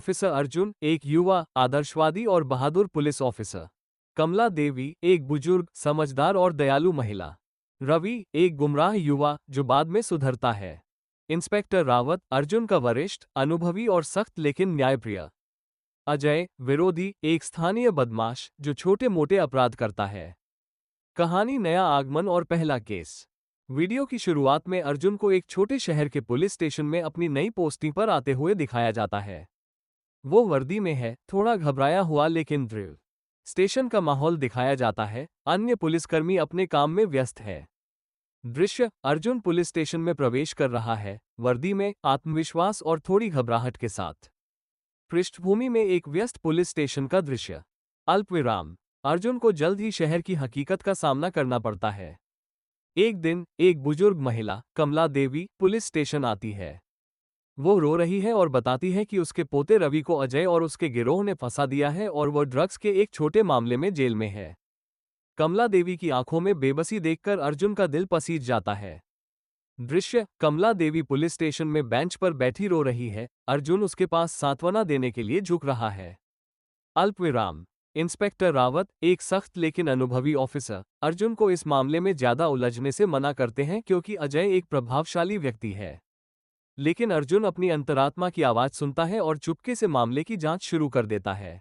Officer Arjun एक युवा, आदर्शवादी और बहादुर पुलिस ऑफिसर। कमला देवी एक बुजुर्ग, समझदार और दयालु महिला। रवि एक गुमराह युवा जो बाद में सुधरता है। इंस्पेक्टर रावत अर्जुन का वरिष्ठ, अनुभवी और सख्त लेकिन न्यायप्रिय। अजय विरोधी एक स्थानीय बदमाश जो छोटे मोटे अपराध करता है। कहानी नया आगमन और पहला केस। वीडियो की शुरुआत में अर्जुन को एक छोटे शहर के पुलिस स्टेशन में अपनी नई पोस्टिंग पर आते हुए दिखाया जाता है। वो वर्दी में है, थोड़ा घबराया हुआ लेकिन दृढ़। स्टेशन का माहौल दिखाया जाता है, अन्य पुलिसकर्मी अपने काम में व्यस्त है। दृश्य अर्जुन पुलिस स्टेशन में प्रवेश कर रहा है, वर्दी में, आत्मविश्वास और थोड़ी घबराहट के साथ। पृष्ठभूमि में एक व्यस्त पुलिस स्टेशन का दृश्य। अल्पविराम अर्जुन को जल्द ही शहर की हकीकत का सामना करना पड़ता है। एक दिन एक बुजुर्ग महिला, कमला देवी, पुलिस स्टेशन आती है। वो रो रही है और बताती है कि उसके पोते रवि को अजय और उसके गिरोह ने फंसा दिया है और वो ड्रग्स के एक छोटे मामले में जेल में है। कमला देवी की आंखों में बेबसी देखकर अर्जुन का दिल पसीज जाता है। दृश्य कमला देवी पुलिस स्टेशन में बेंच पर बैठी रो रही है, अर्जुन उसके पास सांत्वना देने के लिए झुक रहा है। अल्पविराम इंस्पेक्टर रावत एक सख्त लेकिन अनुभवी ऑफिसर अर्जुन को इस मामले में ज्यादा उलझने से मना करते हैं क्योंकि अजय एक प्रभावशाली व्यक्ति है। लेकिन अर्जुन अपनी अंतरात्मा की आवाज सुनता है और चुपके से मामले की जांच शुरू कर देता है।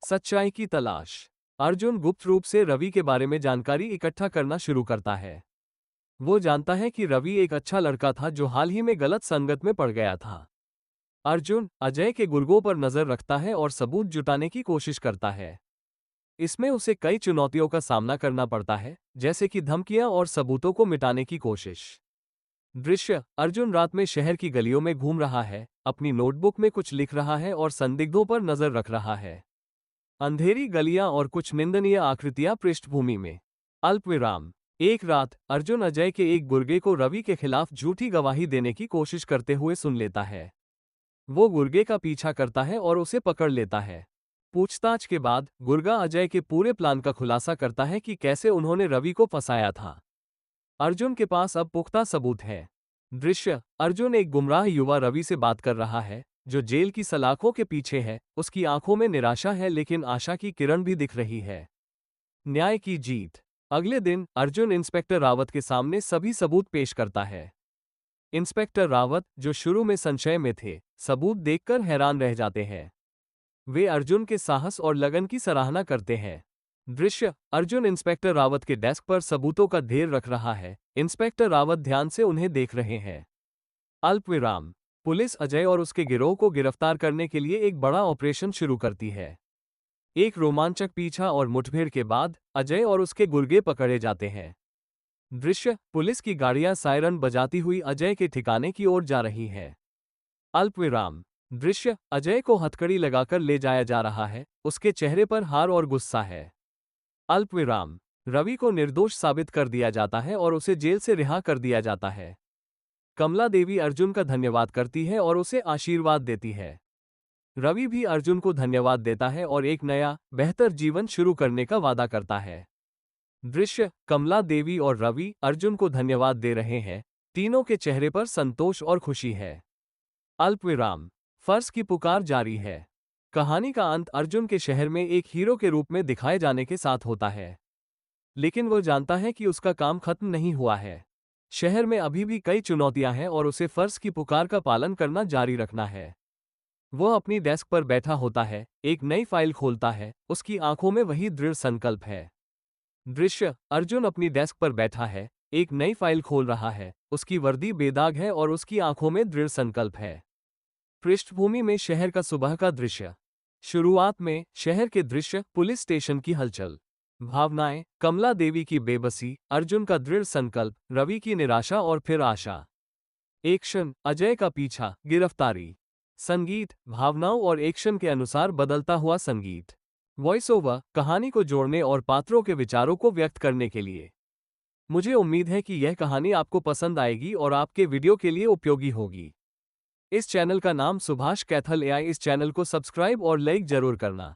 सच्चाई की तलाश अर्जुन गुप्त रूप से रवि के बारे में जानकारी इकट्ठा करना शुरू करता है। वो जानता है कि रवि एक अच्छा लड़का था जो हाल ही में गलत संगत में पड़ गया था। अर्जुन अजय के गुर्गों पर नजर रखता है और सबूत जुटाने की कोशिश करता है। इसमें उसे कई चुनौतियों का सामना करना पड़ता है, जैसे कि धमकियां और सबूतों को मिटाने की कोशिश। दृश्य अर्जुन रात में शहर की गलियों में घूम रहा है, अपनी नोटबुक में कुछ लिख रहा है और संदिग्धों पर नजर रख रहा है। अंधेरी गलियां और कुछ निंदनीय आकृतियां पृष्ठभूमि में। अल्पविराम एक रात अर्जुन अजय के एक गुर्गे को रवि के खिलाफ झूठी गवाही देने की कोशिश करते हुए सुन लेता है। वो गुर्गे का पीछा करता है और उसे पकड़ लेता है। पूछताछ के बाद गुर्गा अजय के पूरे प्लान का खुलासा करता है कि कैसे उन्होंने रवि को फंसाया था। अर्जुन के पास अब पुख्ता सबूत है। दृश्य अर्जुन एक गुमराह युवा रवि से बात कर रहा है, जो जेल की सलाखों के पीछे है। उसकी आंखों में निराशा है लेकिन आशा की किरण भी दिख रही है। न्याय की जीत अगले दिन अर्जुन इंस्पेक्टर रावत के सामने सभी सबूत पेश करता है। इंस्पेक्टर रावत, जो शुरू में संशय में थे, सबूत देखकर हैरान रह जाते हैं। वे अर्जुन के साहस और लगन की सराहना करते हैं। दृश्य अर्जुन इंस्पेक्टर रावत के डेस्क पर सबूतों का ढेर रख रहा है। इंस्पेक्टर रावत ध्यान से उन्हें देख रहे हैं। अल्पविराम पुलिस अजय और उसके गिरोह को गिरफ्तार करने के लिए एक बड़ा ऑपरेशन शुरू करती है। एक रोमांचक पीछा और मुठभेड़ के बाद अजय और उसके गुर्गे पकड़े जाते हैं। दृश्य पुलिस की गाड़ियां सायरन बजाती हुई अजय के ठिकाने की ओर जा रही है। अल्पविराम दृश्य अजय को हथकड़ी लगाकर ले जाया जा रहा है, उसके चेहरे पर हार और गुस्सा है। अल्पविराम रवि को निर्दोष साबित कर दिया जाता है और उसे जेल से रिहा कर दिया जाता है। कमला देवी अर्जुन का धन्यवाद करती है और उसे आशीर्वाद देती है। रवि भी अर्जुन को धन्यवाद देता है और एक नया, बेहतर जीवन शुरू करने का वादा करता है। दृश्य कमला देवी और रवि अर्जुन को धन्यवाद दे रहे हैं। तीनों के चेहरे पर संतोष और खुशी है। अल्पविराम फर्ज की पुकार जारी है। कहानी का अंत अर्जुन के शहर में एक हीरो के रूप में दिखाए जाने के साथ होता है। लेकिन वो जानता है कि उसका काम खत्म नहीं हुआ है। शहर में अभी भी कई चुनौतियां हैं और उसे फर्ज की पुकार का पालन करना जारी रखना है। वह अपनी डेस्क पर बैठा होता है, एक नई फाइल खोलता है, उसकी आंखों में वही दृढ़ संकल्प है। दृश्य अर्जुन अपनी डेस्क पर बैठा है, एक नई फाइल खोल रहा है, उसकी वर्दी बेदाग है और उसकी आंखों में दृढ़ संकल्प है। पृष्ठभूमि में शहर का सुबह का दृश्य। शुरुआत में शहर के दृश्य, पुलिस स्टेशन की हलचल, भावनाएं, कमला देवी की बेबसी, अर्जुन का दृढ़ संकल्प, रवि की निराशा और फिर आशा। एक्शन अजय का पीछा, गिरफ्तारी। संगीत भावनाओं और एक्शन के अनुसार बदलता हुआ संगीत। वॉइस ओवर कहानी को जोड़ने और पात्रों के विचारों को व्यक्त करने के लिए। मुझे उम्मीद है कि यह कहानी आपको पसंद आएगी और आपके वीडियो के लिए उपयोगी होगी। इस चैनल का नाम सुभाष कैथल एआई। इस चैनल को सब्सक्राइब और लाइक जरूर करना।